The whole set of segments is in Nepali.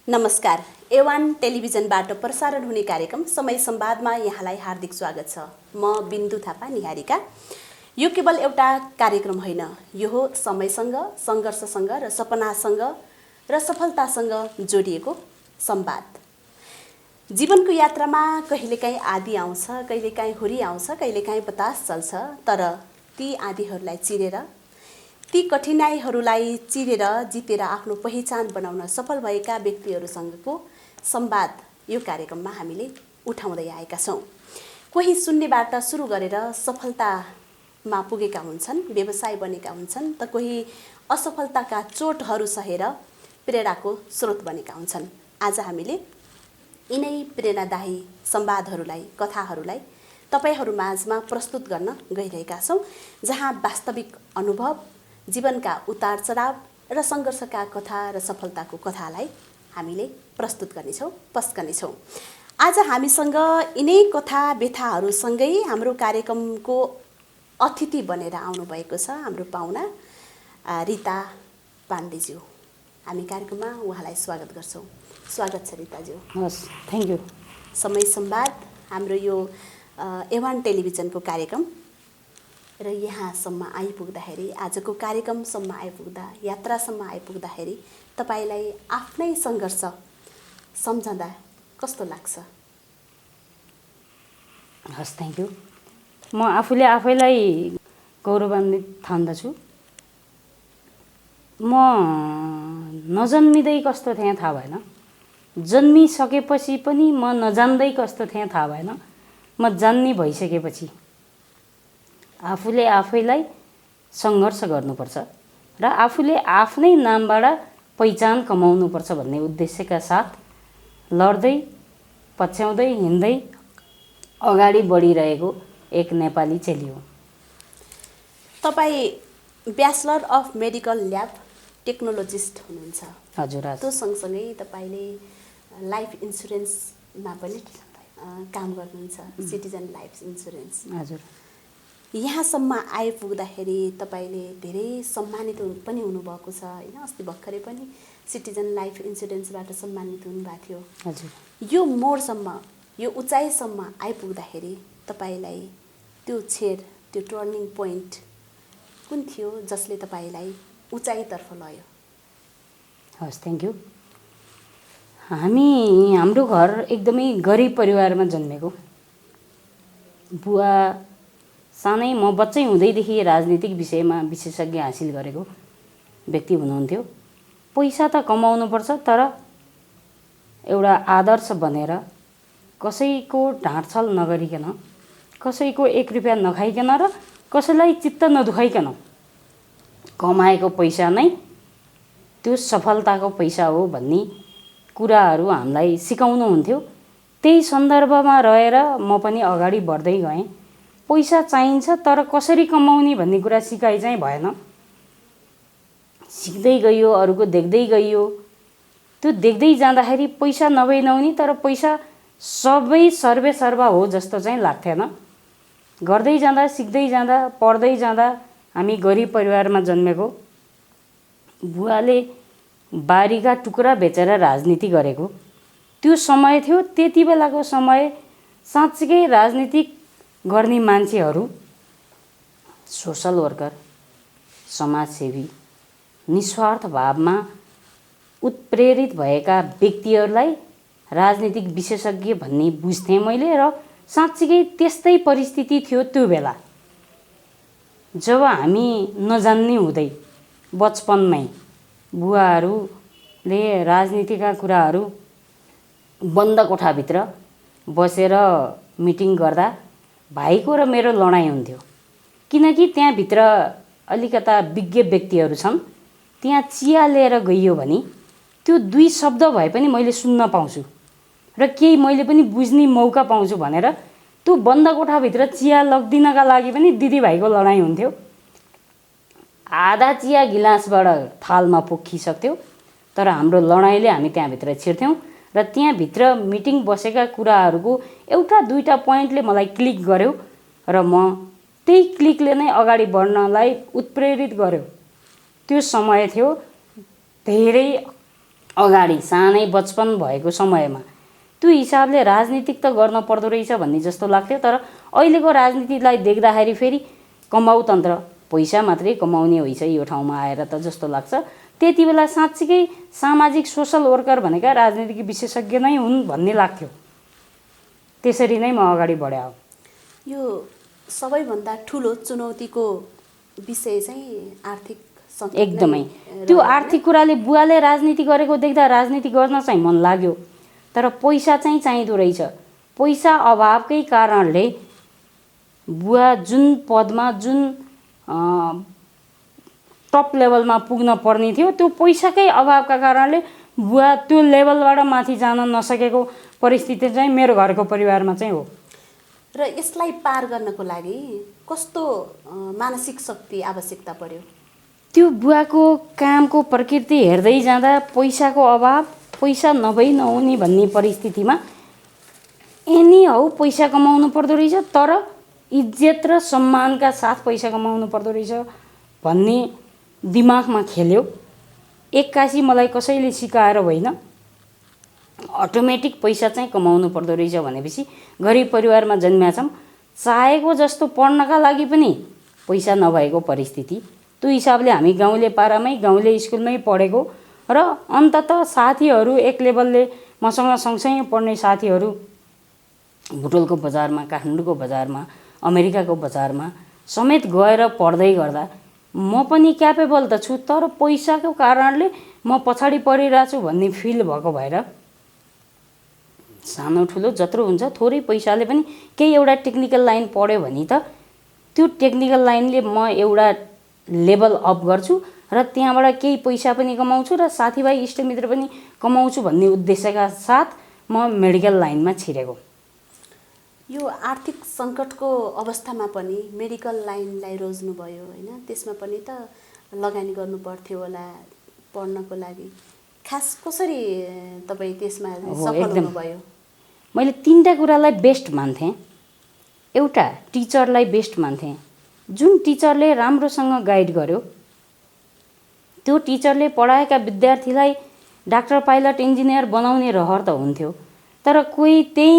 नमस्कार। एवान टेलिभिजनबाट प्रसारण हुने कार्यक्रम समय संवादमा यहाँलाई हार्दिक स्वागत छ। म बिन्दु थापा निहारिका। यो केवल एउटा कार्यक्रम होइन, यो हो समयसँग, सङ्घर्षसँग र सपनासँग र सफलतासँग जोडिएको संवाद। जीवनको यात्रामा कहिलेकाहीँ आँधी आउँछ, कहिलेकाहीँ हुरी आउँछ, कहिलेकाहीँ बतास चल्छ, तर ती आँधीहरूलाई चिरेर, ती कठिनाइहरूलाई चिरेर जितेर आफ्नो पहिचान बनाउन सफल भएका व्यक्तिहरूसँगको संवाद यो कार्यक्रममा हामीले उठाउँदै आएका छौँ। कोही शून्यबाट सुरु गरेर सफलतामा पुगेका हुन्छन्, व्यवसाय बनेका हुन्छन्, त कोही असफलताका चोटहरू सहेर प्रेरणाको स्रोत बनेका हुन्छन्। आज हामीले यिनै प्रेरणादायी संवादहरूलाई, कथाहरूलाई तपाईहरू माझमा प्रस्तुत गर्न गइरहेका छौँ, जहाँ वास्तविक अनुभव, जीवनका उतार चढाव र सङ्घर्षका कथा र सफलताको कथालाई हामीले प्रस्तुत गर्नेछौँ, पस्कनेछौँ। आज हामीसँग यिनै कथा व्यथाहरूसँगै हाम्रो कार्यक्रमको अतिथि बनेर आउनुभएको छ हाम्रो पाहुना रिता पाण्डेज्यू। हामी कार्यक्रममा उहाँलाई स्वागत गर्छौँ। स्वागत छ रिताज्यू। हस्, थ्याङ्क यू। समय संवाद हाम्रो यो एवान टेलिभिजनको कार्यक्रम र यहाँसम्म आइपुग्दाखेरि, आजको कार्यक्रमसम्म आइपुग्दा, यात्रासम्म आइपुग्दाखेरि तपाईँलाई आफ्नै सङ्घर्ष सम्झँदा कस्तो लाग्छ? हस्, थ्याङ्क यू। म आफूले आफैलाई गौरवान्वित ठान्दछु। म नजन्मिँदै कस्तो थिएँ थाहा भएन, जन्मिसकेपछि पनि म नजान्दै कस्तो थिएँ थाहा भएन, म जान्ने भइसकेपछि आफूले आफैलाई सङ्घर्ष गर्नुपर्छ र आफूले आफ्नै नामबाट पहिचान कमाउनुपर्छ भन्ने उद्देश्यका साथ लड्दै पछ्याउँदै हिँड्दै अगाडि बढिरहेको एक नेपाली चेली हो। तपाईँ bachelor of medical lab technologist हुनुहुन्छ। हजुर। त्यो सँगसँगै तपाईँले लाइफ इन्सुरेन्समा पनि काम गर्नुहुन्छ, सिटिजन लाइफ इन्सुरेन्स। हजुर। यहाँसम्म आइपुग्दाखेरि तपाईँले धेरै सम्मानित पनि हुनुभएको छ होइन? अस्ति भर्खरै पनि सिटिजन लाइफ इन्सुरेन्सबाट सम्मानित हुनुभएको थियो। हजुर। यो मोडसम्म, यो उचाइसम्म आइपुग्दाखेरि तपाईँलाई त्यो छेड, त्यो टर्निङ पोइन्ट कुन थियो जसले तपाईँलाई उचाइतर्फ लयो? हस्, थ्याङ्क यू। हाम्रो घर एकदमै गरिब परिवारमा जन्मेको। बुवा सानै, म बच्चै हुँदैदेखि राजनीतिक विषयमा विशेषज्ञ हासिल गरेको व्यक्ति हुनुहुन्थ्यो। पैसा त कमाउनुपर्छ, तर एउटा आदर्श बनेर कसैको ढाँटछल नगरिकन, कसैको 1 रुपियाँ नखाइकन र कसैलाई चित्त नदुखाइकन कमाएको पैसा नै त्यो सफलताको पैसा हो भन्ने कुराहरू हामीलाई सिकाउनुहुन्थ्यो। त्यही सन्दर्भमा रहेर म पनि अगाडि बढ्दै गएँ। पैसा चाहिन्छ, तर कसरी कमाउने भन्ने कुरा सिकाइ चाहिँ भएन। सिक्दै गइयो, अरूको देख्दै गइयो। त्यो देख्दै जाँदाखेरि पैसा नभई नहुने, तर पैसा सबै सर्वेसर्वा हो जस्तो चाहिँ लाग्थेन। गर्दै जाँदा, सिक्दै जाँदा, पढ्दै जाँदा हामी गरिब परिवारमा जन्मेको। बुवाले बारीका टुक्रा बेचेर राजनीति गरेको त्यो समय थियो। त्यति बेलाको समय साँच्चीकै राजनीतिक गर्ने मान्छेहरू, सोसल वर्कर, समाजसेवी, निस्वार्थ भावमा उत्प्रेरित भएका व्यक्तिहरूलाई राजनीतिक विशेषज्ञ भन्ने बुझ्थेँ मैले। र साँच्चीकै त्यस्तै परिस्थिति थियो त्यो बेला, जब हामी नजान्ने हुँदै बचपनमै बुवाहरूले राजनीतिका कुराहरू बन्द कोठाभित्र बसेर मिटिङ गर्दा भाइको र मेरो लडाइँ हुन्थ्यो। किनकि त्यहाँभित्र अलिकता विज्ञ व्यक्तिहरू छन्। त्यहाँ चिया लिएर गइयो भने त्यो 2 शब्द भए पनि मैले सुन्न पाउँछु र केही मैले पनि बुझ्ने मौका पाउँछु भनेर त्यो बन्द कोठाभित्र चिया लगिदिनका लागि पनि दिदीभाइको लडाइँ हुन्थ्यो। आधा चिया गिलासबाट थालमा पोखिसक्थ्यो, तर हाम्रो लडाइँले हामी त्यहाँभित्र छिर्थ्यौँ र त्यहाँभित्र मिटिङ बसेका कुराहरूको एउटा 2टा पोइन्टले मलाई क्लिक गर्यो र म त्यही क्लिकले नै अगाडि बढ्नलाई उत्प्रेरित गर्यो। त्यो समय थियो धेरै अगाडि सानै बचपन भएको समयमा त्यो हिसाबले राजनीतिक त गर्न पर्दो रहेछ भन्ने जस्तो लाग्थ्यो। तर अहिलेको राजनीतिलाई देख्दाखेरि फेरि कमाउ तन्त्र, पैसा मात्रै कमाउने होइछ यो ठाउँमा आएर त जस्तो लाग्छ। त्यति बेला साँच्चीकै सामाजिक सोसल वर्कर भनेका राजनीतिक विशेषज्ञ नै हुन् भन्ने लाग्थ्यो। त्यसरी नै म अगाडि बढे हो। यो सबैभन्दा ठुलो चुनौतीको विषय चाहिँ आर्थिक सङ्कट नै एकदमै त्यो रहेको आर्थिक कुराले बुवाले राजनीति गरेको देख्दा राजनीति गर्न चाहिँ मन लाग्यो, तर पैसा चाहिँ चाहिँदो रहेछ। पैसा अभावकै कारणले बुवा जुन पदमा जुन टप लेभलमा पुग्न पर्ने थियो त्यो पैसाकै अभावका कारणले बुवा त्यो लेभलबाट माथि जान नसकेको परिस्थिति चाहिँ मेरो घरको परिवारमा चाहिँ हो। र यसलाई पार गर्नको लागि कस्तो मानसिक शक्ति आवश्यकता पर्यो? त्यो बुवाको कामको प्रकृति हेर्दै जाँदा पैसाको अभाव, पैसा नभई नहुने भन्ने परिस्थितिमा एनी हौ पैसा कमाउनु पर्दो रहेछ, तर इज्जत र सम्मानका साथ पैसा कमाउनु पर्दो रहेछ भन्ने दिमागमा खेल्यो। एक्कासी मलाई कसैले सिकाएर होइन, अटोमेटिक पैसा चाहिँ कमाउनु पर्दो रहेछ भनेपछि गरिब परिवारमा जन्मेका छौँ, चाहेको जस्तो पढ्नका लागि पनि पैसा नभएको परिस्थिति। त्यो हिसाबले हामी गाउँले पारामै गाउँले स्कुलमै पढेको र अन्ततः साथीहरू एक लेभलले मसँग सँगसँगै पढ्ने साथीहरू बुटोलको बजारमा, काठमाडौँको बजारमा, अमेरिकाको बजारमा समेत गएर पढ्दै गर्दा म पनि क्यापेबल त छु, तर पैसाको कारणले म पछाडि परिरहेको छु भन्ने फिल भएको भएर सानो ठुलो जत्रो हुन्छ थोरै पैसाले पनि केही एउटा टेक्निकल लाइन पढ्यो भने त त्यो टेक्निकल लाइनले म एउटा लेभल अप गर्छु र त्यहाँबाट केही पैसा पनि कमाउँछु र साथीभाइ इष्टमित्र पनि कमाउँछु भन्ने उद्देश्यका साथ म मेडिकल लाइनमा छिरेको। यो आर्थिक सङ्कटको अवस्थामा पनि मेडिकल लाइनलाई रोज्नुभयो होइन? त्यसमा पनि त लगानी गर्नु पर्थ्यो होला पढ्नको लागि। खास कसरी तपाईँ त्यसमा सफल हुनुभयो? मैले तीनटा कुरालाई बेस्ट मान्थेँ। एउटा टिचरलाई बेस्ट मान्थेँ। जुन टिचरले राम्रोसँग गाइड गर्यो, त्यो टिचरले पढाएका विद्यार्थीलाई डाक्टर, पाइलट, इन्जिनियर बनाउने रहर त हुन्थ्यो, तर कोही त्यही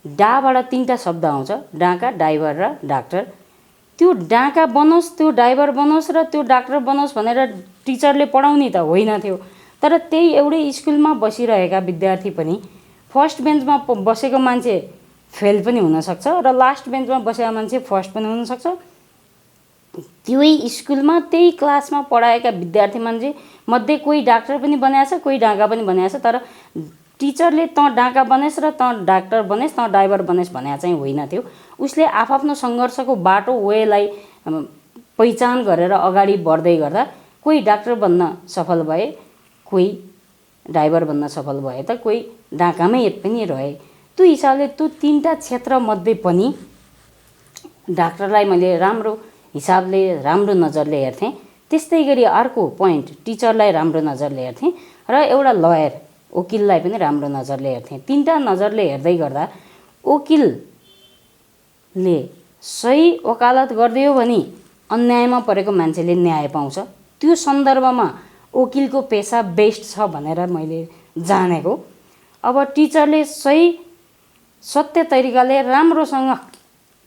डाबाट तीनटा शब्द आउँछ, डाका, ड्राइभर र डाक्टर। त्यो डाका बनोस्, त्यो ड्राइभर बनोस् र त्यो डाक्टर बनोस् भनेर टिचरले पढाउने त होइन थियो। तर त्यही एउटै स्कुलमा बसिरहेका विद्यार्थी पनि फर्स्ट बेन्चमा बसेको मान्छे फेल पनि हुनसक्छ र लास्ट बेन्चमा बसेको मान्छे फर्स्ट पनि हुनसक्छ। त्यही स्कुलमा त्यही क्लासमा पढाएका विद्यार्थी मान्छे मध्ये कोही डाक्टर पनि बनाएछ, कोही डाका पनि बनाएछ, तर टिचरले तँ डाका बनेस् र तँ डाक्टर बनेस्, तँ ड्राइभर बनेस् भने चाहिँ होइन थियो। उसले आफ्नो सङ्घर्षको बाटो वेलाई पहिचान गरेर अगाडि बढ्दै गर्दा कोही डाक्टर बन्न सफल भए, कोही ड्राइभर बन्न सफल भए त कोही डाकामै पनि रहे। त्यो हिसाबले त्यो तीनटा क्षेत्रमध्ये पनि डाक्टरलाई मैले राम्रो हिसाबले राम्रो नजरले हेर्थेँ। त्यस्तै गरी अर्को पोइन्ट टिचरलाई राम्रो नजरले हेर्थेँ र एउटा लयर वकिललाई पनि राम्रो नजरले हेर्थेँ। तीनटा नजरले हेर्दै गर्दा वकिलले सही वकालत गरिदियो भने अन्यायमा परेको मान्छेले न्याय पाउँछ। त्यो सन्दर्भमा वकिलको पेसा बेस्ट छ भनेर मैले जानेको। अब टिचरले सही सत्य तरिकाले राम्रोसँग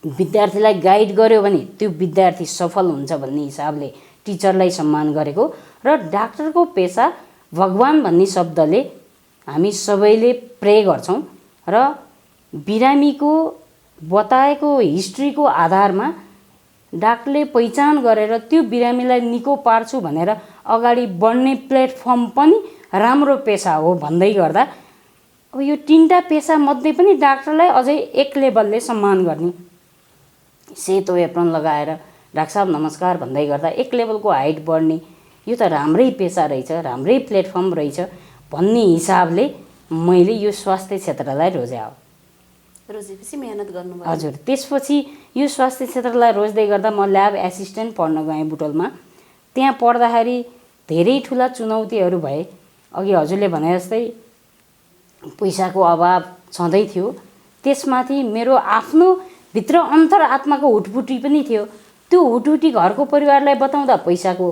विद्यार्थीलाई गाइड गर्यो भने त्यो विद्यार्थी सफल हुन्छ भन्ने हिसाबले टिचरलाई सम्मान गरेको। र डाक्टरको पेसा भगवान भन्ने शब्दले हामी सबैले प्रे गर्छौँ र बिरामीको बताएको हिस्ट्रीको आधारमा डाक्टरले पहिचान गरेर त्यो बिरामीलाई निको पार्छु भनेर अगाडि बढ्ने प्लेटफर्म पनि राम्रो पेसा हो भन्दै गर्दा अब यो तीनटा पेसा मध्ये पनि डाक्टरलाई अझै एक लेभलले सम्मान गर्ने, सेतो एप्रोन लगाएर डाक्टर साहब नमस्कार भन्दै गर्दा एक लेभलको हाइट बढ्ने, यो त राम्रै पेसा रहेछ, राम्रै प्लेटफर्म रहेछ भन्ने हिसाबले मैले यो स्वास्थ्य क्षेत्रलाई रोजे हो। रोजेपछि मेहनत गर्नुभयो? हजुर। त्यसपछि यो स्वास्थ्य क्षेत्रलाई रोज्दै गर्दा म ल्याब एसिस्टेन्ट पढ्न गएँ बुटोलमा। त्यहाँ पढ्दाखेरि धेरै ठुला चुनौतीहरू भए। अघि हजुरले भने जस्तै पैसाको अभाव छँदै थियो, त्यसमाथि मेरो आफ्नो भित्र अन्तरात्माको हुटफुटी पनि थियो। त्यो हुटफुटी घरको परिवारलाई बताउँदा पैसाको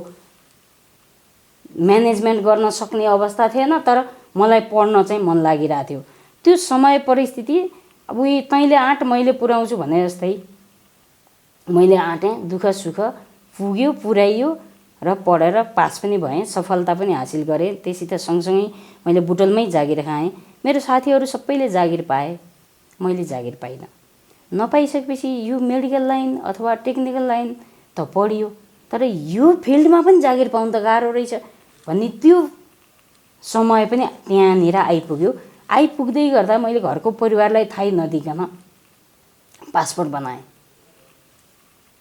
म्यानेजमेन्ट गर्न सक्ने अवस्था थिएन, तर मलाई पढ्न चाहिँ मन लागिरहेको थियो। त्यो समय परिस्थिति अब उही तैँले आँट मैले पुर्याउँछु भने जस्तै मैले आँटेँ, दुःख सुख पुग्यो, पुर्याइयो र पढेर पास पनि भएँ, सफलता पनि हासिल गरेँ। त्यससित सँगसँगै मैले बुटोलमै जागिर खाएँ। मेरो साथीहरू सबैले जागिर पाए, मैले जागिर पाइनँ। नपाइसकेपछि यो मेडिकल लाइन अथवा टेक्निकल लाइन त पढियो, तर यो फिल्डमा पनि जागिर पाउनु त गाह्रो रहेछ भन्ने त्यो समय पनि त्यहाँनिर आइपुग्यो। आइपुग्दै गर्दा मैले घरको परिवारलाई थाहै नदिकन पासपोर्ट बनाएँ।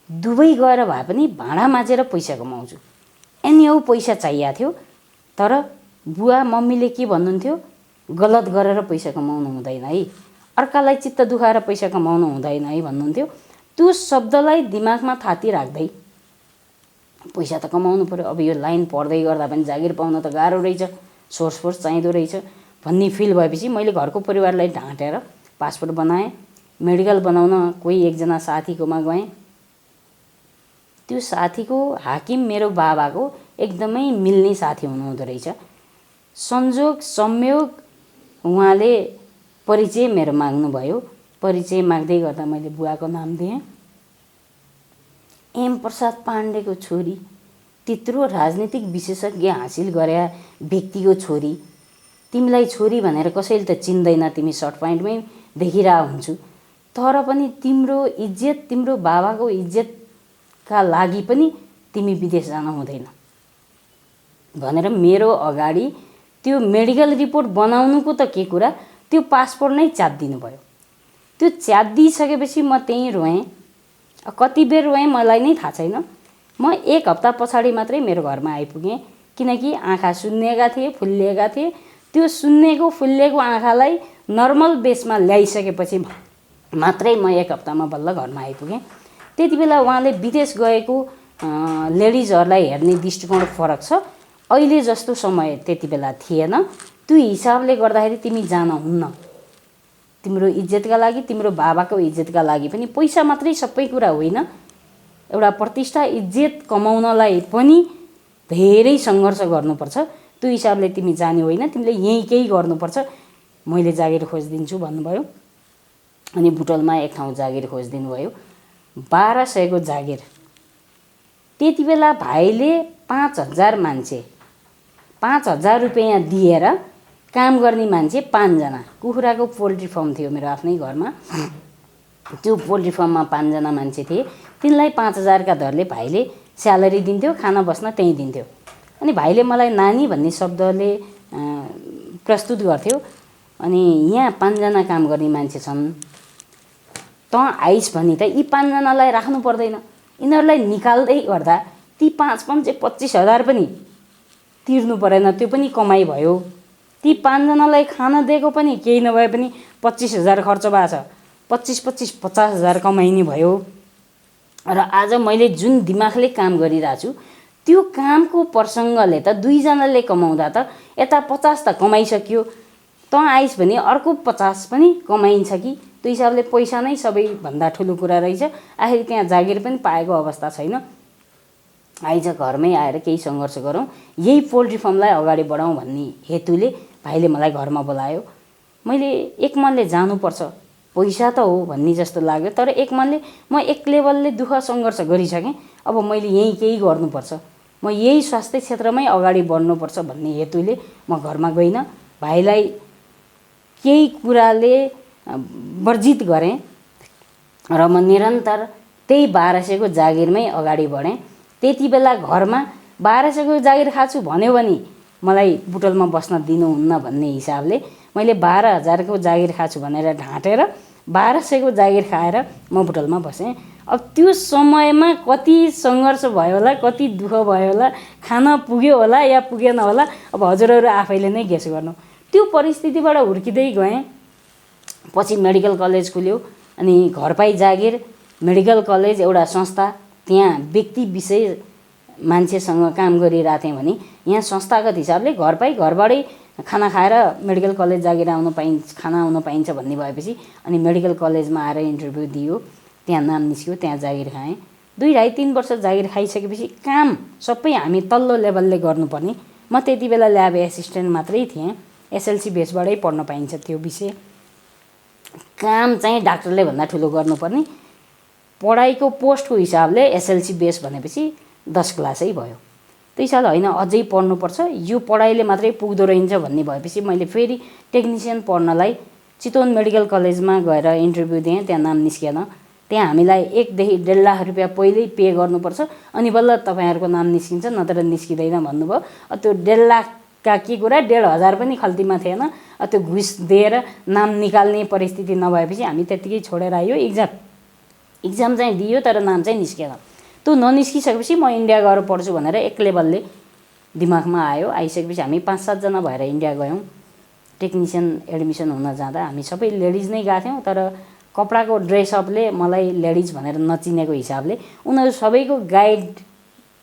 दुबई गएर भए पनि भाँडा माझेर पैसा कमाउँछु, एनिहाउ पैसा चाहिएको थियो। तर बुवा मम्मीले के भन्नुहुन्थ्यो, गलत गरेर पैसा कमाउनु हुँदैन है, अर्कालाई चित्त दुखाएर पैसा कमाउनु हुँदैन है भन्नुहुन्थ्यो। त्यो शब्दलाई दिमागमा थाती राख्दै पैसा त कमाउनु पर्यो, अब यो लाइन पढ्दै गर्दा पनि जागिर पाउन त गाह्रो रहेछ, सोर्स फोर्स चाहिँदो रहेछ भन्ने फिल भएपछि मैले घरको परिवारलाई ढाँटेर पासपोर्ट बनाएँ। मेडिकल बनाउन कोही एकजना साथीकोमा गएँ। त्यो साथीको हाकिम मेरो बाबाको एकदमै मिल्ने साथी हुनुहुँदो रहेछ। संजोग संयोग उहाँले परिचय मेरो माग्नुभयो। परिचय माग्दै गर्दा मैले बुवाको नाम दिएँ। एम प्रसाद पाण्डेको छोरी, त्यत्रो राजनीतिक विशेषज्ञ हासिल गरे व्यक्तिको छोरी, तिमीलाई छोरी भनेर कसैले त चिन्दैन, तिमी सर्ट प्यान्टमै देखिरहेको हुन्छु, तर पनि तिम्रो इज्जत, तिम्रो बाबाको इज्जतका लागि पनि तिमी विदेश जान हुँदैन भनेर मेरो अगाडि त्यो मेडिकल रिपोर्ट बनाउनुको त के कुरा, त्यो पासपोर्ट नै च्यातिदिनु भयो। त्यो च्यातिदिसकेपछि म त्यहीँ रोएँ। कति बेर रोएँ मलाई नै थाहा छैन। म 1 हप्ता पछाडि मात्रै मेरो घरमा आइपुगेँ, किनकि आँखा सुन्निएका थिए, फुल्लिएका थिए। त्यो सुन्निएको फुल्लिएको आँखालाई नर्मल बेसमा ल्याइसकेपछि मात्रै म 1 हप्तामा बल्ल घरमा आइपुगेँ। त्यति बेला उहाँले विदेश गएको लेडिजहरूलाई हेर्ने दृष्टिकोण फरक छ, अहिले जस्तो समय त्यति बेला थिएन। त्यो हिसाबले गर्दाखेरि तिमी जान हुन्न, तिम्रो इज्जतका लागि, तिम्रो बाबाको इज्जतका लागि पनि। पैसा मात्रै सबै कुरा होइन, एउटा प्रतिष्ठा इज्जत कमाउनलाई पनि धेरै सङ्घर्ष गर्नुपर्छ। त्यो हिसाबले तिमी जाने होइन, तिमीले यहीँ केही गर्नुपर्छ, मैले जागिर खोजिदिन्छु भन्नुभयो। अनि बुटोलमा एक ठाउँ जागिर खोजिदिनु भयो, 1200 को जागिर। त्यति बेला भाइले 5000 मान्छे, 5000 रुपियाँ दिएर काम गर्ने मान्छे 5 जना। कुखुराको पोल्ट्री फर्म थियो मेरो आफ्नै घरमा। त्यो पोल्ट्री फर्ममा 5 जना मान्छे थिए। तिनलाई 5000 का दरले भाइले स्यालेरी दिन्थ्यो, खाना बस्न त्यहीँ दिन्थ्यो। अनि भाइले मलाई नानी भन्ने शब्दले प्रस्तुत गर्थ्यो। अनि यहाँ 5 जना काम गर्ने मान्छे छन्, त आइस भने त यी 5 जनालाई राख्नु पर्दैन, यिनीहरूलाई निकाल्दै गर्दा ती 5 25,000 पनि तिर्नु परेन, त्यो पनि कमाइ भयो। ती 5 जनालाई खाना दिएको पनि केही नभए पनि 25,000 खर्च भएको छ, 50,000 कमाइने भयो। र आज मैले जुन दिमागले काम गरिरहेको छु, त्यो कामको प्रसङ्गले त 2 जनाले कमाउँदा त यता 50 त कमाइसक्यो, त आइस भने अर्को 50 पनि कमाइन्छ कि। त्यो हिसाबले पैसा नै सबैभन्दा ठुलो कुरा रहेछ। आखिर त्यहाँ जागिर पनि पाएको अवस्था छैन। आइज घरमै आएर केही सङ्घर्ष गरौँ, यही पोल्ट्री फार्मलाई अगाडि बढाउँ भन्ने हेतुले भाइले मलाई घरमा बोलायो। मैले एक मनले जानुपर्छ, पैसा त हो भन्ने जस्तो लाग्यो। तर एक मनले म एक लेभलले दुःख सङ्घर्ष गरिसकेँ, अब मैले यहीँ केही गर्नुपर्छ, म यही स्वास्थ्य क्षेत्रमै अगाडि बढ्नुपर्छ भन्ने हेतुले म घरमा गइनँ। भाइलाई केही कुराले वर्जित गरेँ र म निरन्तर त्यही 1200 को जागिरमै अगाडि बढेँ। त्यति बेला घरमा 1200 को जागिर खाछु भन्यो भने मलाई बुटोलमा बस्न दिनुहुन्न भन्ने हिसाबले मैले 12,000 को जागिर खाछु भनेर ढाँटेर 1200 को जागिर खाएर म बुटोलमा बसेँ। अब त्यो समयमा कति सङ्घर्ष भयो होला, कति दुःख भयो होला, खान पुग्यो होला या पुगेन होला, अब हजुरहरू आफैले नै गेस गर्नु। त्यो परिस्थितिबाट हुर्किँदै गएँ। पछि मेडिकल कलेज खुल्यो, अनि घर पाइ जागिर मेडिकल कलेज एउटा संस्था, त्यहाँ व्यक्ति विषय मान्छेसँग काम गरिरहेको थिएँ भने यहाँ संस्थागत हिसाबले घर पाइ घरबाटै खाना खाएर मेडिकल कलेज जागिर आउन पाइन्छ, खाना आउन पाइन्छ भन्ने भएपछि अनि मेडिकल कलेजमा आएर इन्टरभ्यू दियो, त्यहाँ नाम निस्क्यो, त्यहाँ जागिर खाएँ। 2.5-3 वर्ष जागिर खाइसकेपछि काम सबै हामी तल्लो लेभलले गर्नुपर्ने, म त्यति बेला ल्याब एसिस्टेन्ट मात्रै थिएँ। एसएलसी बेसबाटै पढ्न पाइन्छ त्यो विषय। काम चाहिँ डाक्टरले भन्दा ठुलो गर्नुपर्ने, पढाइको पोस्टको हिसाबले एसएलसी बेस भनेपछि 10 क्लासै भयो। त्यही साल होइन अझै पढ्नुपर्छ, यो पढाइले मात्रै पुग्दो रहेछ भन्ने भएपछि मैले फेरि टेक्निसियन पढ्नलाई चितवन मेडिकल कलेजमा गएर इन्टरभ्यू दिएँ। त्यहाँ नाम निस्किएन। त्यहाँ हामीलाई 1 देखि 1.5 लाख रुपियाँ पहिल्यै पे गर्नुपर्छ, अनि बल्ल तपाईँहरूको नाम निस्किन्छ, नत्र निस्किँदैन भन्नुभयो। त्यो 1.5 लाखका के कुरा, 1.5 पनि खल्तीमा थिएन। त्यो घुस दिएर नाम निकाल्ने परिस्थिति नभएपछि हामी त्यत्तिकै छोडेर आयो। इक्जाम चाहिँ दियो तर नाम चाहिँ निस्केन। त्यो ननिस्किसकेपछि म इन्डिया गएर पढ्छु भनेर एक लेभलले दिमागमा आयो। आइसकेपछि हामी 5-7 जना भएर इन्डिया गयौँ। टेक्निसियन एडमिसन हुन जाँदा हामी सबै लेडिज नै गएको थियौँ, तर कपडाको ड्रेसअपले मलाई लेडिज भनेर नचिनेको हिसाबले उनीहरू सबैको गाइड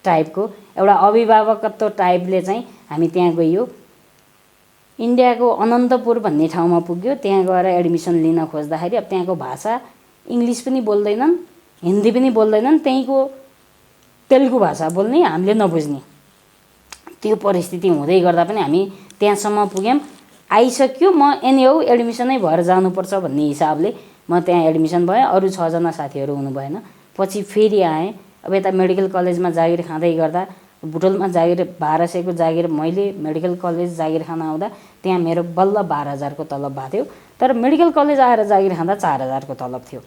टाइपको एउटा अभिभावकत्व टाइपले चाहिँ हामी त्यहाँ गइयो। इन्डियाको अनन्तपुर भन्ने ठाउँमा पुग्यो। त्यहाँ गएर एडमिसन लिन खोज्दाखेरि अब त्यहाँको भाषा इङ्ग्लिस पनि बोल्दैनन्, हिन्दी पनि बोल्दैनन्, त्यहीँको तेलुगु भाषा बोल्ने, हामीले नबुझ्ने त्यो परिस्थिति हुँदै गर्दा पनि हामी त्यहाँसम्म पुग्यौँ। आइसक्यो, म एनिहाउ एडमिसनै भएर जानुपर्छ भन्ने हिसाबले म त्यहाँ एडमिसन भएँ। अरू 6 जना साथीहरू हुनु भएन। पछि फेरि आएँ। अब यता मेडिकल कलेजमा जागिर खाँदै गर्दा बुटोलमा जागिर 1200को जागिर मैले मेडिकल कलेज जागिर खान आउँदा त्यहाँ मेरो बल्ल 12,000को तलब भएको थियो। तर मेडिकल कलेज आएर जागिर खाँदा 4,000को तलब थियो।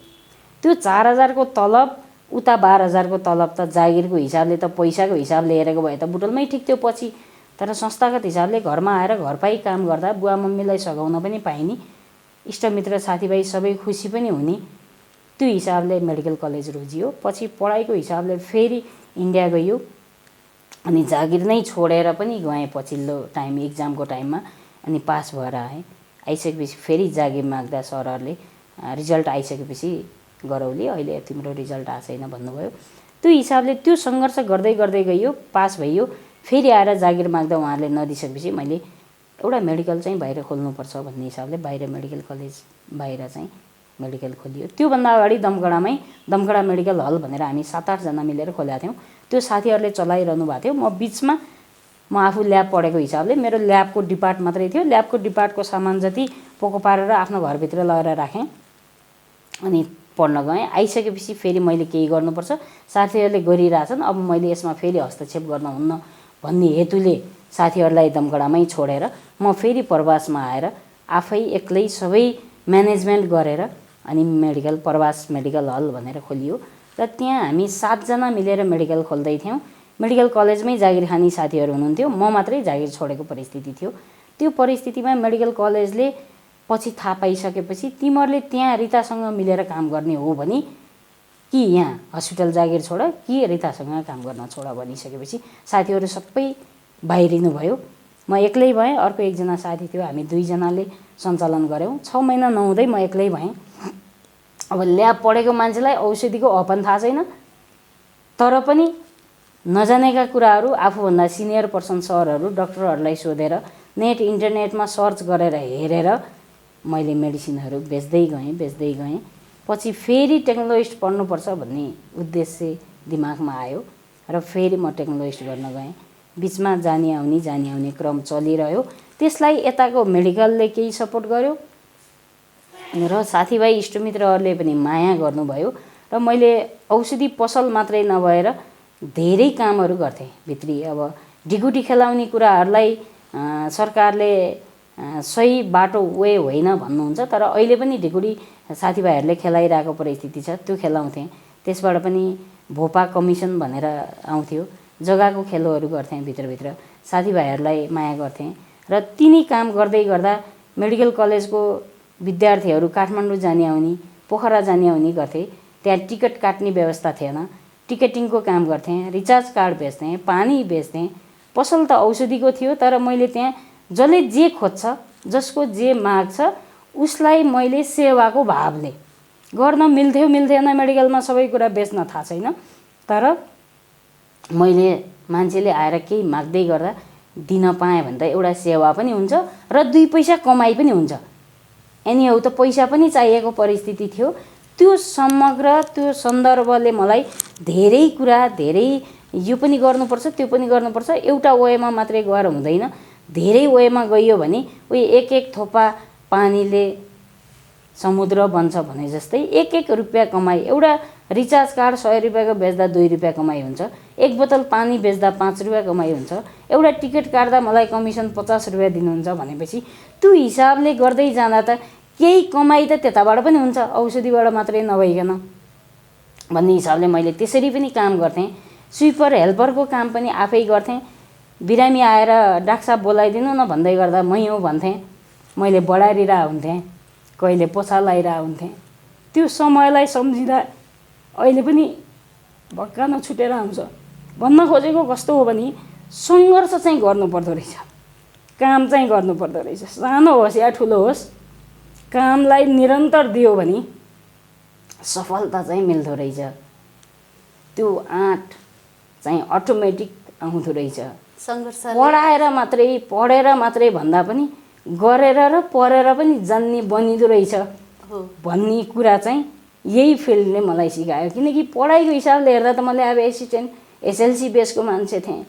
त्यो 4,000को तलब उता 12,000को तलब त जागिरको हिसाबले त पैसाको हिसाबले हेरेको भए त बुटोलमै ठिक थियो पछि। तर संस्थागत हिसाबले घरमा आएर घरपाई काम गर्दा बुवा मम्मीलाई सघाउन पनि पाइने, इष्टमित्र साथीभाइ सबै खुसी पनि हुने, त्यो हिसाबले मेडिकल कलेज रोजियो। पछि पढाइको हिसाबले फेरि इन्डिया गइयो अनि जागिर नै छोडेर पनि गएँ पछिल्लो टाइम इक्जामको टाइममा, अनि पास भएर आएँ। आइसकेपछि फेरि जागिर माग्दा सरहरूले रिजल्ट आइसकेपछि गरौली अहिले तिम्रो रिजल्ट आएको छैन भन्नुभयो। त्यो हिसाबले त्यो सङ्घर्ष गर्दै गर्दै गइयो, पास भइयो। फेरि आएर जागिर माग्दा उहाँहरूले नदिइसकेपछि मैले एउटा मेडिकल चाहिँ बाहिर खोल्नुपर्छ भन्ने हिसाबले बाहिर मेडिकल कलेज बाहिर चाहिँ मेडिकल खोलियो। त्योभन्दा अगाडि दमकडा मेडिकल हल भनेर हामी 7-8 जना मिलेर खोलेका थियौँ। त्यो साथीहरूले चलाइरहनु भएको थियो। म बिचमा म आफू ल्याब पढेको हिसाबले मेरो ल्याबको डिपार्ट मात्रै थियो। ल्याबको डिपार्टको सामान जति पोको पारेर आफ्नो घरभित्र लगेर राखेँ अनि पढ्न गएँ। आइसकेपछि फेरि मैले केही गर्नुपर्छ, साथीहरूले गरिरहेछन्, अब मैले यसमा फेरि हस्तक्षेप गर्न हुन्न भन्ने हेतुले साथीहरूलाई दमकडामै छोडेर म फेरि प्रवासमा आएर आफै एक्लै सबै म्यानेजमेन्ट गरेर अनि प्रवास मेडिकल हल भनेर खोलियो। र त्यहाँ हामी 7 जना मिलेर मेडिकल खोल्दै थियौँ। मेडिकल कलेजमै जागिर खाने साथीहरू हुनुहुन्थ्यो, म मात्रै जागिर छोडेको परिस्थिति थियो। त्यो परिस्थितिमा मेडिकल कलेजले पछि थाहा पाइसकेपछि तिमीहरूले त्यहाँ रितासँग मिलेर काम गर्ने हो भने कि यहाँ हस्पिटल जागिर छोड कि रितासँग काम गर्न छोड भनिसकेपछि साथीहरू सबै बाहिरिनु भयो। म एक्लै भएँ, अर्को एकजना साथी थियो, हामी 2 जनाले सञ्चालन गऱ्यौँ। 6 महिना नहुँदै म एक्लै भएँ। अब ल्याब पढेको मान्छेलाई औषधिको अपन थाहा छैन, तर पनि नजानेका कुराहरू आफूभन्दा सिनियर पर्सन सरहरू डक्टरहरूलाई सोधेर नेट इन्टरनेटमा सर्च गरेर हेरेर मैले मेडिसिनहरू बेच्दै गएँ। पछि फेरि टेक्नोलोजिस्ट पढ्नुपर्छ भन्ने उद्देश्य दिमागमा आयो र फेरि म टेक्नोलोजिस्ट गर्न गएँ। बिचमा जानी आउने क्रम चलिरह्यो। त्यसलाई यताको मेडिकलले केही सपोर्ट गर्यो र साथीभाइ इष्टमित्रहरूले पनि माया गर्नुभयो र मैले औषधि पसल मात्रै नभएर धेरै कामहरू गर्थेँ भित्री। अब ढिकुटी खेलाउने कुराहरूलाई सरकारले सही बाटो वे होइन भन्नुहुन्छ, तर अहिले पनि ढिकुटी साथीभाइहरूले खेलाइरहेको परिस्थिति छ, त्यो खेलाउँथेँ। त्यसबाट पनि भोपा कमिसन भनेर आउँथ्यो, जग्गाको खेलहरू गर्थेँ भित्रभित्र, साथीभाइहरूलाई माया गर्थेँ। र तिनी काम गर्दै गर्दा मेडिकल कलेजको विद्यार्थीहरू काठमाडौँ जाने आउने, पोखरा जाने आउने गर्थे। त्यहाँ टिकट काट्ने व्यवस्था थिएन, टिकटिङको काम गर्थेँ, रिचार्ज कार्ड बेच्थेँ, पानी बेच्थेँ। पसल त औषधिको थियो, तर मैले त्यहाँ जसले जे खोज्छ, जसको जे माग छ उसलाई मैले सेवाको भावले गर्न मिल्थ्यो मिल्थेन। मेडिकलमा सबै कुरा बेच्न थाहा छैन, तर मैले मान्छेले आएर केही माग्दै गर्दा दिन पाएँ भने त एउटा सेवा पनि हुन्छ र 2 पैसा कमाइ पनि हुन्छ। एनिहाउ त पैसा पनि चाहिएको परिस्थिति थियो। त्यो समग्र त्यो सन्दर्भले मलाई धेरै कुरा, धेरै यो पनि गर्नुपर्छ त्यो पनि गर्नुपर्छ, एउटा वेमा मात्रै गएर हुँदैन, धेरै वेमा गइयो भने उही एक एक थोपा पानीले समुद्र बन्छ भने जस्तै एक एक रुपियाँ कमाइ। एउटा रिचार्ज कार्ड 100 रुपियाँको बेच्दा 2 रुपियाँ कमाइ हुन्छ, एक बोतल पानी बेच्दा 5 रुपियाँ कमाइ हुन्छ, एउटा टिकट काट्दा मलाई कमिसन 50 रुपियाँ दिनुहुन्छ भनेपछि त्यो हिसाबले गर्दै जाँदा त केही कमाइ त त्यताबाट पनि हुन्छ, औषधिबाट मात्रै नभइकन भन्ने हिसाबले मैले त्यसरी पनि काम गर्थेँ। स्विपर हेल्परको काम पनि आफै गर्थेँ। बिरामी आएर डाक्टर साहब बोलाइदिनु न भन्दै गर्दा मै हो भन्थेँ, मैले बढारिरहेको हुन्थेँ, कहिले पोछा लगाइरहेको हुन्थेँ। त्यो समयलाई सम्झिँदा अहिले पनि भक्का नछुटेर आउँछ। भन्न खोजेको कस्तो हो भने सङ्घर्ष चाहिँ गर्नुपर्दो रहेछ, काम चाहिँ गर्नुपर्दो रहेछ, सानो होस् या ठुलो होस्, कामलाई निरन्तर दियो भने सफलता चाहिँ मिल्दो रहेछ। त्यो आँट चाहिँ अटोमेटिक आउँदो रहेछ। सङ्घर्ष पढेर मात्रै भन्दा पनि गरेर र पढेर पनि जान्ने बनिँदो रहेछ भन्ने कुरा चाहिँ यही फिल्डले मलाई सिकायो। किनकि पढाइको हिसाबले हेर्दा त मैले अब एसिस्टेन्ट एसएलसी बेसको मान्छे थिएँ,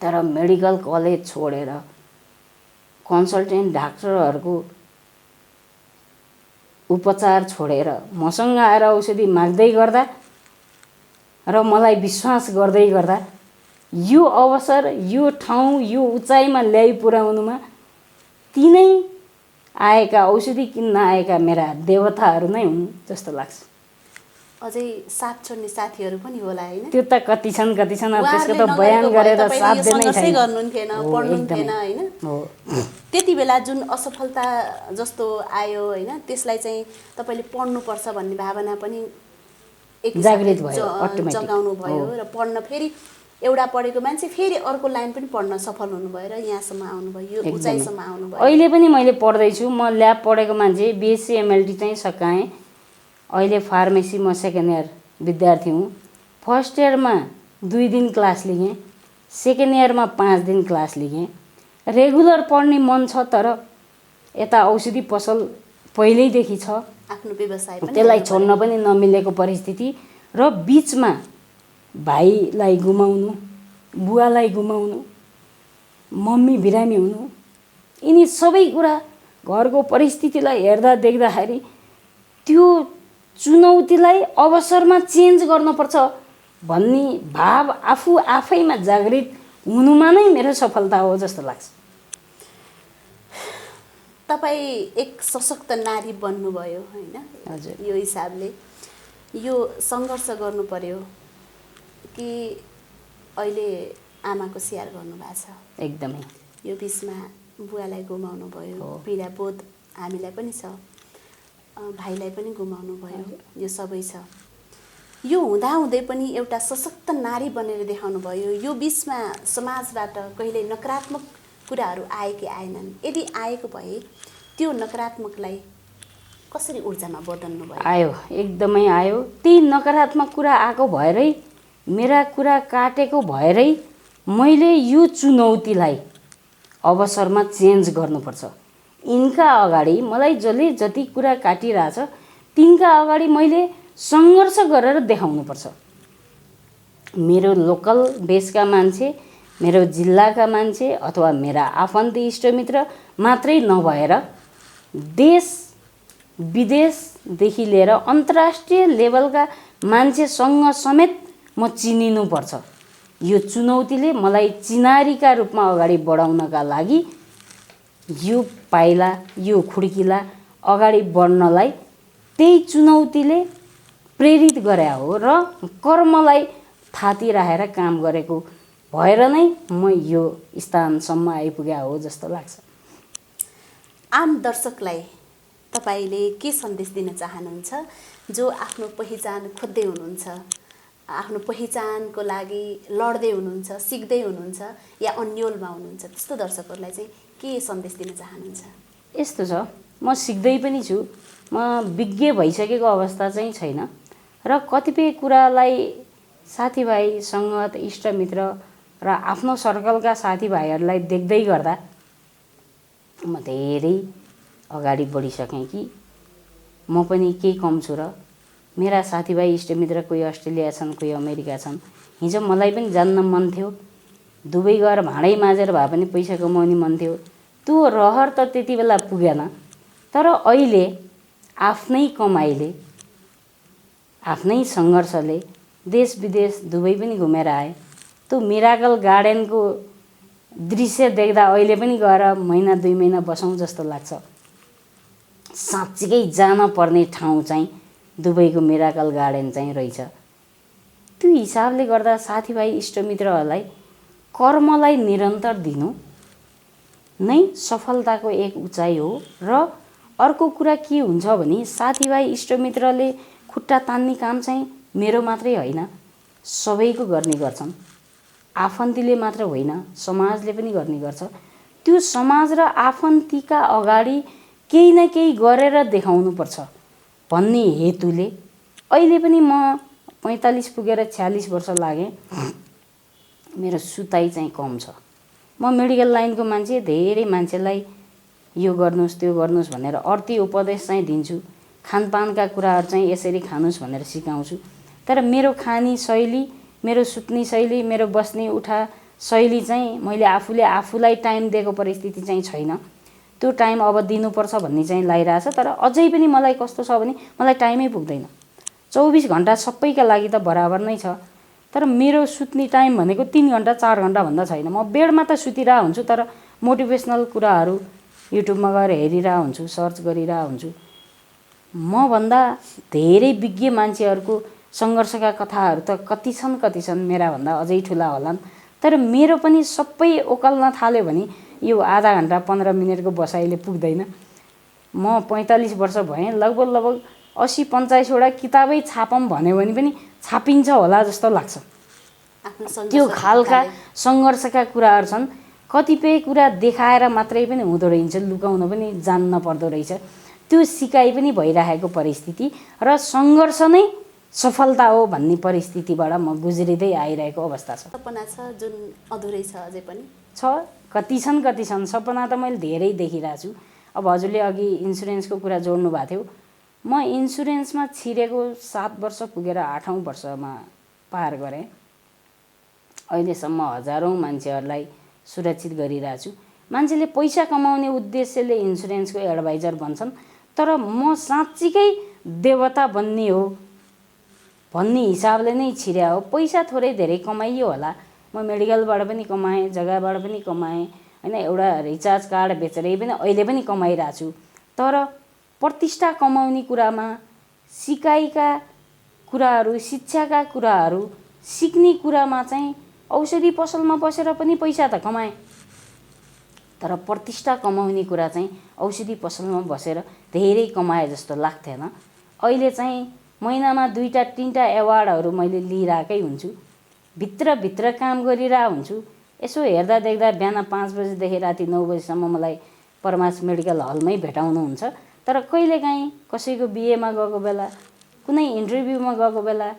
तर मेडिकल कलेज छोडेर कन्सल्टेन्ट डाक्टरहरूको उपचार छोडेर मसँग आएर औषधि माग्दै गर्दा र मलाई विश्वास गर्दै गर्दा यो अवसर, यो ठाउँ, यो उचाइमा ल्याइ पुर्याउनुमा तिनै आएका औषधि किन्न आएका मेरा देवताहरू नै हुन् जस्तो लाग्छ। अझै साथ छोड्ने साथीहरू पनि होला हैन? त्यो त कति छन् अब त्यसको त बयान गरेर साथ दिनै छैन। गर्नुहुन्थेन, पढ्नुहुन्थेन हैन? त्यति बेला जुन असफलता जस्तो आयो हैन, त्यसलाई चाहिँ तपाईले पढ्नुपर्छ भन्ने भावना पनि एक जागृत भयो, अटोमेटिक जगाउनु भयो र पढ्न फेरि एउटा पढेको मान्छे फेरि अर्को लाइन पनि पढ्न सफल हुनुभयो र यहाँसम्म आउनुभयो, यो उचाइसम्म आउनुभयो। अहिले पनि मैले पढ्दैछु, म ल्याब पढेको मान्छे, बिएससी एमएलटी चाहिँ सकाएँ। अहिले फार्मेसी म सेकेन्ड इयर विद्यार्थी हुँ। फर्स्ट इयरमा 2 दिन क्लास लिएँ, सेकेन्ड इयरमा 5 दिन क्लास लिएँ। रेगुलर पढ्ने मन छ, तर यता औषधि पसल पहिल्यैदेखि छ, आफ्नो व्यवसाय पनि त्यसलाई छोड्न पनि नमिलेको परिस्थिति र बिचमा भाइलाई गुमाउनु, बुवालाई गुमाउनु, मम्मी बिरामी हुनु, यिनी सबै कुरा घरको परिस्थितिलाई हेर्दा देख्दाखेरि त्यो चुनौतीलाई अवसरमा चेन्ज गर्नुपर्छ भन्ने भाव आफैमा जागृत हुनुमा नै मेरो सफलता हो जस्तो लाग्छ। तपाईँ एक सशक्त नारी बन्नुभयो हैन? हजुर। यो हिसाबले यो सङ्घर्ष गर्नु पर्यो कि अहिले आमाको स्याहार गर्नुभएको छ? एकदमै। यो बिचमा बुवालाई गुमाउनु भयो, पीडा बोध हामीलाई पनि छ, भाइलाई पनि गुमाउनु भयो, यो सबै छ। यो हुँदाहुँदै पनि एउटा सशक्त नारी बनेर देखाउनु भयो। यो बिचमा समाजबाट कहिले नकारात्मक कुराहरू आए कि आएनन्? यदि आएको भए त्यो नकारात्मकलाई कसरी ऊर्जामा बदल्नु भयो? आयो, एकदमै आयो। त्यही नकारात्मक कुरा आएको भएरै, मेरा कुरा काटेको भएरै मैले यो चुनौतीलाई अवसरमा चेन्ज गर्नुपर्छ। यिनका अगाडि मलाई जसले जति कुरा काटिरहेछ तिनका अगाडि मैले सङ्घर्ष गरेर देखाउनुपर्छ। मेरो लोकल बेसका मान्छे, मेरो जिल्लाका मान्छे अथवा मेरा आफन्त इष्टमित्र मात्रै नभएर देश विदेशदेखि लिएर अन्तर्राष्ट्रिय लेभलका मान्छेसँग समेत म चिनिनुपर्छ। यो चुनौतीले मलाई चिनारीका रूपमा अगाडि बढाउनका लागि यो पाइला, यो खुड्किला अगाडि बढ्नलाई त्यही चुनौतीले प्रेरित गरे हो र कर्मलाई थाती राखेर काम गरेको भएर नै म यो स्थानसम्म आइपुगे हो जस्तो लाग्छ। आम दर्शकलाई तपाईँले के सन्देश दिन चाहनुहुन्छ जो आफ्नो पहिचान खोज्दै हुनुहुन्छ, आफ्नो पहिचानको लागि लड्दै हुनुहुन्छ, सिक्दै हुनुहुन्छ या अन्योलमा हुनुहुन्छ, त्यस्तो दर्शकहरूलाई चाहिँ के सन्देश दिन चाहनुहुन्छ? यस्तो छ, म सिक्दै पनि छु, म विज्ञ भइसकेको अवस्था चाहिँ छैन र कतिपय कुरालाई साथीभाइ, सङ्गत, इष्टमित्र र आफ्नो सर्कलका साथीभाइहरूलाई देख्दै गर्दा म धेरै अगाडि बढिसकेँ कि म पनि केही कम छु र मेरा साथीभाइ इष्टमित्र कोही अस्ट्रेलिया छन्, कोही अमेरिका छन्, हिजो मलाई पनि जान्न मन थियो, दुबई गएर भाँडै माझेर भए पनि पैसा कमाउने मन थियो। त्यो रहर त त्यति बेला पुगेन। तर अहिले आफ्नै कमाइले, आफ्नै सङ्घर्षले देश विदेश दुबई पनि घुमेर आए। त्यो मिराकल गार्डनको दृश्य देख्दा अहिले पनि गएर महिना 2 महिना बसौँ जस्तो लाग्छ। साँच्चीकै जान पर्ने ठाउँ चाहिँ दुबईको मिराकल गार्डन चाहिँ रहेछ। त्यो हिसाबले गर्दा साथीभाइ इष्टमित्रहरूलाई कर्मलाई निरन्तर दिनु नै सफलताको एक उचाइ हो। र अर्को कुरा के हुन्छ भने साथीभाइ इष्टमित्रले खुट्टा तान्ने काम चाहिँ मेरो मात्रै होइन, सबैको गर्ने गर्छन्। आफन्तीले मात्र होइन, समाजले पनि गर्ने गर्छ। त्यो समाज र आफन्तीका अगाडि केही न केही गरेर देखाउनुपर्छ भन्ने हेतुले अहिले पनि म 45 पुगेर 46 वर्ष लागेँ, मेरो सुताइ चाहिँ कम छ। म मेडिकल लाइनको मान्छे, धेरै मान्छेलाई यो गर्नुहोस् त्यो गर्नुहोस् भनेर अर्थी उपदेश चाहिँ दिन्छु। खानपानका कुराहरू चाहिँ यसरी खानुहोस् भनेर सिकाउँछु। तर मेरो खाने शैली, मेरो सुत्ने शैली, मेरो बस्ने उठा शैली चाहिँ मैले आफूले आफूलाई टाइम दिएको परिस्थिति चाहिँ छैन। त्यो टाइम अब दिनुपर्छ भन्ने चाहिँ लागिरहेछ। तर अझै पनि मलाई कस्तो छ भने मलाई टाइमै पुग्दैन। 24 घन्टा सबैका लागि त बराबर नै छ, तर मेरो सुत्ने टाइम भनेको 3 घन्टा 4 घन्टा भन्दा छैन। म बेडमा त सुतिरहेको हुन्छु, तर मोटिभेसनल कुराहरू युट्युबमा गएर हेरिरहेको हुन्छु, सर्च गरिरहेको हुन्छु। म भन्दा धेरै विज्ञ मान्छेहरूको सङ्घर्षका कथाहरू त कति छन् मेरा भन्दा अझै ठुला होलान्। तर मेरो पनि सबै ओकल्न थाल्यो भने यो आधा घन्टा 15 मिनटको बसाइले पुग्दैन। म 45 वर्ष भएँ, लगभग 80-85 वटा किताबै छापौँ भन्यो भने पनि छापिन्छ होला जस्तो लाग्छ। त्यो खालका सङ्घर्षका कुराहरू छन्। कतिपय कुरा देखाएर मात्रै पनि हुँदो रहेछ, लुकाउन पनि जान्न पर्दो रहेछ। त्यो सिकाइ पनि भइरहेको परिस्थिति र सङ्घर्ष नै सफलता हो भन्ने परिस्थितिबाट म गुज्रिँदै आइरहेको अवस्था छ। सपना छ जुन अधुरै छ, अझै पनि छ। कति छन् सपना त मैले धेरै देखिरहेको छु। अब हजुरले अघि इन्सुरेन्सको कुरा जोड्नु भएको थियो। म इन्सुरेन्समा छिरेको 7 वर्ष पुगेर 8औँ वर्षमा पार गरेँ। अहिलेसम्म हजारौँ मान्छेहरूलाई सुरक्षित गरिरहेको छु। मान्छेले पैसा कमाउने उद्देश्यले इन्सुरेन्सको एडभाइजर बन्छन्, तर म साँच्चीकै देवता बन्ने हो भन्ने हिसाबले नै छिर्या हो। पैसा थोरै धेरै कमाइयो होला, म मेडिकलबाट पनि कमाएँ, जग्गाबाट पनि कमाएँ होइन, एउटा रिचार्ज कार्ड बेचेरै पनि अहिले पनि कमाइरहेको छु। तर प्रतिष्ठा कमाउने कुरामा, सिकाइका कुराहरू, शिक्षाका कुराहरू सिक्ने कुरामा चाहिँ औषधि पसलमा बसेर पनि पैसा त कमाएँ, तर प्रतिष्ठा कमाउने कुरा चाहिँ औषधि पसलमा बसेर धेरै कमाए जस्तो लाग्थेन। अहिले चाहिँ महिनामा 2-3टा एवार्डहरू मैले लिइरहेकै हुन्छु। भित्र काम गरिरहेको हुन्छु। यसो हेर्दा देख्दा बिहान 5 बजेदेखि राति 9 बजीसम्म मलाई परमास मेडिकल हलमै भेटाउनुहुन्छ। तर कहिलेकाहीँ कसैको बिहेमा गएको बेला, कुनै इन्टरभ्यूमा गएको बेला,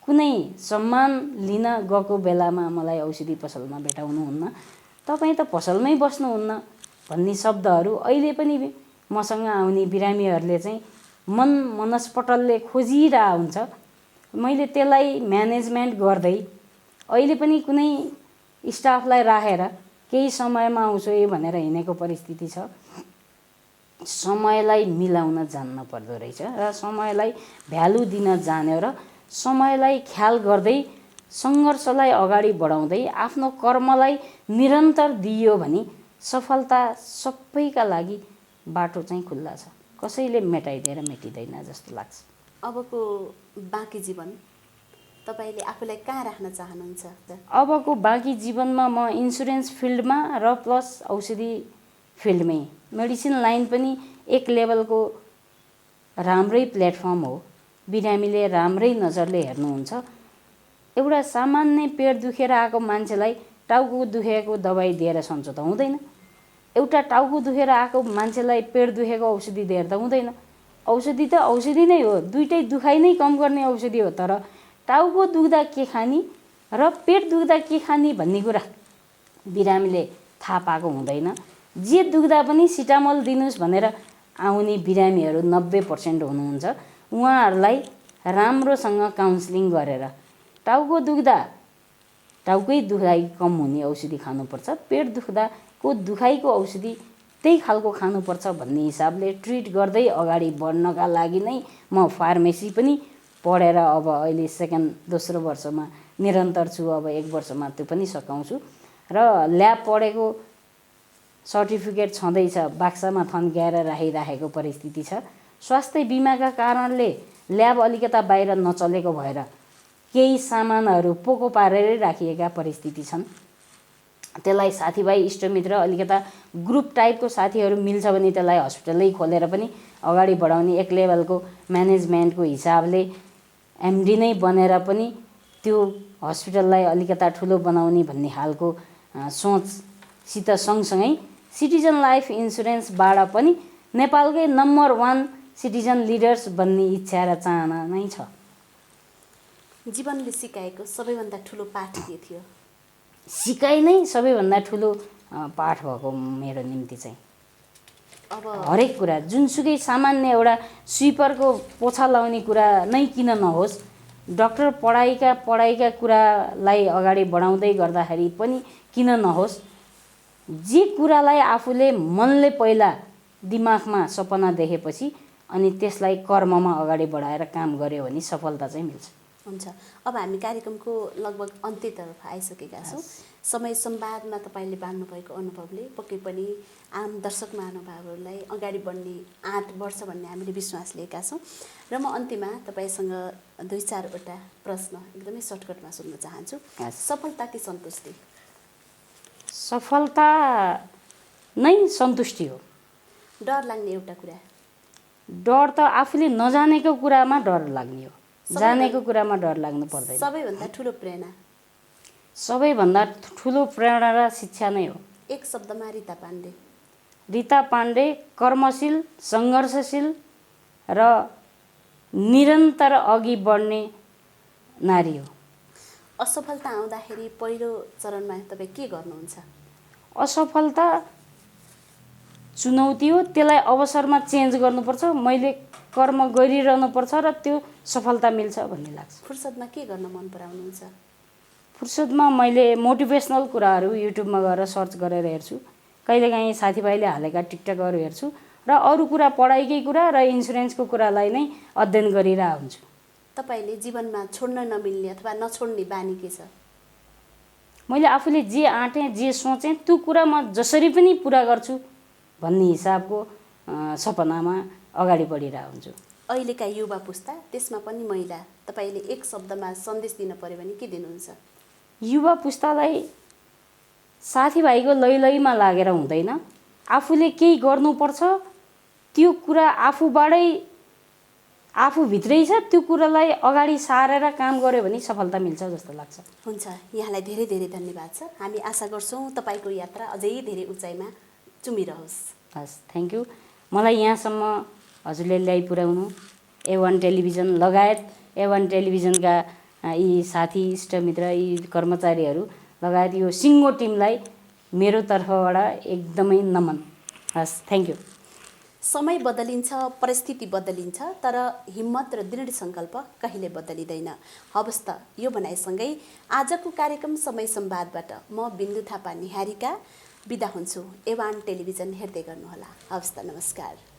कुनै सम्मान लिन गएको बेलामा मलाई औषधि पसलमा भेटाउनुहुन्न। तपाईँ त पसलमै बस्नुहुन्न भन्ने शब्दहरू अहिले पनि मसँग आउने बिरामीहरूले चाहिँ मनस्पटलले खोजिरहेको हुन्छ। मैले त्यसलाई म्यानेजमेन्ट गर्दै अहिले पनि कुनै स्टाफलाई राखेर केही समयमा आउँछु भनेर हिँडेको परिस्थिति छ। समयलाई मिलाउन जान्न पर्दो रहेछ र समयलाई भ्यालु दिन जान्यो र समयलाई ख्याल गर्दै सङ्घर्षलाई अगाडि बढाउँदै आफ्नो कर्मलाई निरन्तर दियो भने सफलता सबैका लागि बाटो चाहिँ खुल्ला छ। कसैले मेटाइदिएर मेटिँदैन जस्तो लाग्छ। अबको बाँकी जीवन तपाईँले आफूलाई कहाँ राख्न चाहनुहुन्छ? अबको बाँकी जीवनमा म इन्सुरेन्स फिल्डमा र प्लस औषधि फिल्डमै, मेडिसिन लाइन पनि एक लेभलको राम्रै प्लेटफर्म हो। बिरामीले राम्रै नजरले हेर्नुहुन्छ। एउटा सामान्य पेट दुखेर आएको मान्छेलाई टाउको दुखेको दबाई दिएर सन्चो त हुँदैन। एउटा टाउको दुखेर आएको मान्छेलाई पेट दुखेको औषधि दिएर त हुँदैन। औषधि त औषधि नै हो, दुइटै दुखाइ नै कम गर्ने औषधि हो। तर टाउको दुख्दा के खाने र पेट दुख्दा के खाने भन्ने कुरा बिरामीले थाहा पाएको हुँदैन। जे दुख्दा पनि सिटामोल दिनुहोस् भनेर आउने बिरामीहरू 90% हुनुहुन्छ। उहाँहरूलाई राम्रोसँग काउन्सिलिङ गरेर टाउको दुख्दा टाउकै दुखाइ कम हुने औषधि खानुपर्छ, पेट दुख्दाको दुखाइको औषधि त्यही खालको खानुपर्छ भन्ने हिसाबले ट्रिट गर्दै अगाडि बढ्नका लागि नै म फार्मेसी पनि पढेर अब अहिले दोस्रो वर्षमा निरन्तर छु। अब 1 वर्षमा त्यो पनि सकाउँछु र ल्याब पढेको सर्टिफिकेट छँदैछ, बाक्सामा थन्क्याएर राखिराखेको परिस्थिति छ। स्वास्थ्य बिमाका कारणले ल्याब अलिकता बाहिर नचलेको भएर केही सामानहरू पोको पारेरै राखिएका परिस्थिति छन्। त्यसलाई साथीभाइ इष्टमित्र अलिकता ग्रुप टाइपको साथीहरू मिल्छ भने त्यसलाई हस्पिटलै खोलेर पनि अगाडि बढाउने, एक लेभलको म्यानेजमेन्टको हिसाबले एमडी नै बनेर पनि त्यो हस्पिटललाई अलिकता ठुलो बनाउने भन्ने खालको सोचसित सँगसँगै सिटिजन लाइफ इन्सुरेन्सबाट पनि नेपालकै नम्बर 1 सिटिजन लिडर्स बन्ने इच्छा र चाहना नै छ। जीवनले सिकाएको सबैभन्दा ठुलो पाठ के थियो? सिकाइ नै सबैभन्दा ठुलो पाठ भएको मेरो निम्ति चाहिँ अब हरेक कुरा, जुनसुकै सामान्य एउटा स्विपरको पोछा लाउने कुरा नै किन नहोस्, डक्टर पढाइका कुरालाई अगाडि बढाउँदै गर्दाखेरि पनि किन नहोस्, जे कुरालाई आफूले मनले पहिला दिमागमा सपना देखेपछि अनि त्यसलाई कर्ममा अगाडि बढाएर काम गर्यो भने सफलता चाहिँ मिल्छ। हुन्छ, अब हामी कार्यक्रमको लगभग अन्त्यतर्फ आइसकेका छौँ। समय संवादमा तपाईँले बाँड्नुभएको अनुभवले पक्कै पनि आम दर्शक महानुभावहरूलाई अगाडि बढ्ने आँट बढ्छ भन्ने हामीले विश्वास लिएका छौँ। र म अन्त्यमा तपाईँसँग 2-4वटा प्रश्न एकदमै सर्टकटमा सोध्न चाहन्छु। सफलता कि सन्तुष्टि? सफलता नै सन्तुष्टि हो। डर लाग्ने एउटा कुरा? डर त आफूले नजानेको कुरामा डर लाग्ने हो, जानेको कुरामा डर लाग्नु पर्दैन। सबैभन्दा ठुलो प्रेरणा? सबैभन्दा ठुलो प्रेरणा र शिक्षा नै हो। एक शब्दमा रीता पाण्डे? रीता पाण्डे कर्मशील, सङ्घर्षशील र निरन्तर अघि बढ्ने नारी हो। असफलता आउँदाखेरि पहिलो चरणमा तपाईँ के गर्नुहुन्छ? असफलता चुनौती हो, त्यसलाई अवसरमा चेन्ज गर्नुपर्छ। मैले कर्म गरिरहनुपर्छ र त्यो सफलता मिल्छ भन्ने लाग्छ। फुर्सदमा के गर्न मन पराउनुहुन्छ? फुर्सदमा मैले मोटिभेसनल कुराहरू युट्युबमा गएर सर्च गरेर हेर्छु, कहिलेकाहीँ साथीभाइले हालेका टिकटकहरू हेर्छु र अरू कुरा, पढाइकै कुरा र इन्सुरेन्सको कुरालाई नै अध्ययन गरिरहेको हुन्छु। तपाईँले जीवनमा छोड्न नमिल्ने अथवा नछोड्ने बानी के छ? मैले आफूले जे आँटेँ, जे सोचेँ त्यो कुरा म जसरी पनि पुरा गर्छु भन्ने हिसाबको सपनामा अगाडि बढिरहेको हुन्छु। अहिलेका युवा पुस्ता, त्यसमा पनि महिला, तपाईँले एक शब्दमा सन्देश दिन पर्यो भने के दिनुहुन्छ? युवा पुस्तालाई साथीभाइको लैलैमा लागेर हुँदैन, आफूले केही गर्नुपर्छ, त्यो कुरा आफूभित्रै छ, त्यो कुरालाई अगाडि सारेर काम गर्यो भने सफलता मिल्छ जस्तो लाग्छ। हुन्छ, यहाँलाई धेरै धेरै धन्यवाद छ। हामी आशा गर्छौँ तपाईँको यात्रा अझै धेरै उचाइमा चुमिरहोस्। हस्, थ्याङ्क यू। मलाई यहाँसम्म हजुरले ल्याइपुर्याउनु, A1 टेलिभिजन लगायत A1 टेलिभिजनका यी साथी इष्टमित्र, यी कर्मचारीहरू लगायत यो सिङ्गो टिमलाई मेरो तर्फबाट एकदमै नमन। हस्, थ्याङ्क यू। समय बदलिन्छ, परिस्थिति बदलिन्छ, तर हिम्मत र दृढ सङ्कल्प कहिले बदलिँदैन। हवस् त, यो भनाइसँगै आजको कार्यक्रम समय संवादबाट म बिन्दु थापा निहारिका बिदा हुन्छु। A1 टेलिभिजन हेर्दै गर्नुहोला। हवस् त, नमस्कार।